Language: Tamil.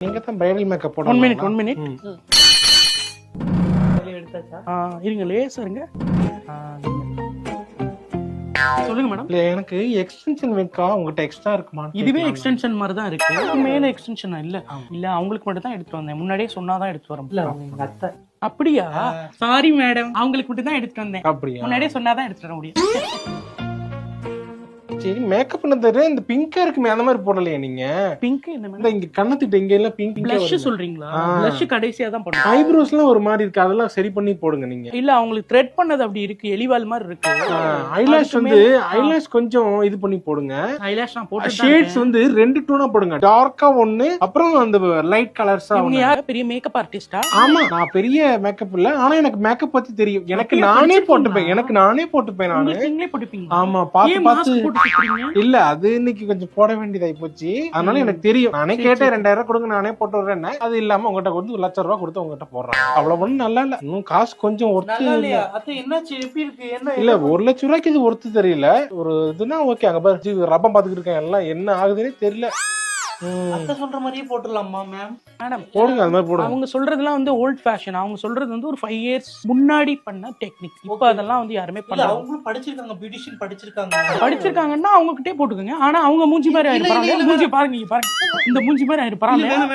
நீங்க தான் பிரைடல் மேக்கப் போட 1 மினிட் 1 மினிட் இருங்க லேசா இருங்க சொல்லுங்க மேடம். இல்ல எனக்கு எக்ஸ்டென்ஷன் வைக்கா உங்ககிட்ட எக்ஸ்ட்ரா இருக்குமா? இதுவே எக்ஸ்டென்ஷன் மாதிரி தான் இருக்கு. மேல எக்ஸ்டென்ஷன் இல்ல இல்ல அவங்களுக்கு மட்டும் தான் எடுத்து வந்தேன். முன்னாடியே சொன்னாதான் எடுத்து வர முடியும். அப்படியா? சாரி மேடம், அவங்களுக்கு மட்டும் தான் எடுத்து வந்தேன். அப்படியா? முன்னாடியே சொன்னாதான் எடுத்து வர முடியும். சரி மேக்கப் பண்ண தர இந்த பிங்கா இருக்குமே அந்த மாதிரி போடலையா நீங்க? பிங்க் என்ன மேடம்? இல்ல இங்க கண்ணத்திட்ட இங்க எல்லாம் பிங்க் blush சொல்றீங்களா? blush கடைசியா தான் பண்ணுவோம். ஐப்ரோஸ்லாம் ஒரு மாதிரி இருக்கு, அதெல்லாம் சரி பண்ணி போடுங்க நீங்க. இல்ல அவங்களுக்கு த்ரெட் பண்ணது அப்படி இருக்கு, எலிவால் மாதிரி இருக்கு. ஐலாஷ் வந்து ஐலாஷ் கொஞ்சம் இது பண்ணி போடுங்க. ஐலாஷ் நான் போட்டு ஷேட்ஸ் வந்து 2 டோனா போடுங்க. டார்க்கா ஒன்னு, அப்புறம் அந்த லைட் கலர்ஸா. நீங்க யார் பெரிய மேக்கப் ஆர்டிஸ்டா? ஆமா, நான் பெரிய மேக்கப் இல்ல, ஆனா எனக்கு மேக்கப் பத்தி தெரியும். எனக்கு நானே போட்டுப்பேன். நானு. நீங்களே போட்டுப்பீங்க? ஆமா, பாத்து பாத்து. இல்ல அது இன்னைக்கு கொஞ்சம் போட வேண்டியதாயி போச்சு, அதனால எனக்கு தெரியும். நானே கேட்டேன் 2000 கொடுங்க நானே போட்டு விடுறேன். அது இல்லாம உங்ககிட்ட கொடுத்து 1,00,000 கொடுத்து உங்ககிட்ட போடுறேன். அவ்வளவு ஒண்ணு நல்லா இல்ல. இன்னும் காசு கொஞ்சம் ஒர்த்து இல்ல. என்னாச்சு? எப்படி இருக்கு? என்ன இல்ல 1,00,000 ரூபாய்க்கு இது ஒர்த்து தெரியல. ஒரு இதுனா ஓகே. அங்க பாரு ரப்பம் பாத்துக்கிட்டு இருக்கேன், எல்லாம் என்ன ஆகுதுன்னே தெரியல. அத்தை சொல்ற மாதிரியே போட்டுடலாமா மேம்? மேடம் போடுங்க, அது மாதிரி போடுங்க. அவங்க சொல்றதெல்லாம் வந்து ஓல்ட் ஃபேஷன். அவங்க சொல்றது வந்து ஒரு 5 இயர்ஸ் முன்னாடி பண்ண டெக்னிக். இப்போ அதெல்லாம் வந்து யாருமே இல்ல பண்ணல. அவங்களும் படிச்சிருக்காங்க, பியூட்டிஷியன் படிச்சிருக்காங்க. படிச்சிருக்காங்கன்னா அவங்க கிட்டே போட்டுக்கோங்க. ஆனா அவங்க மூஞ்சி மாதிரி ஆயிருப்பாங்க. மூஞ்சி பாருங்க, நீங்க பாருங்க, இந்த மூஞ்சி மாதிரி ஆயிருப்பாங்க.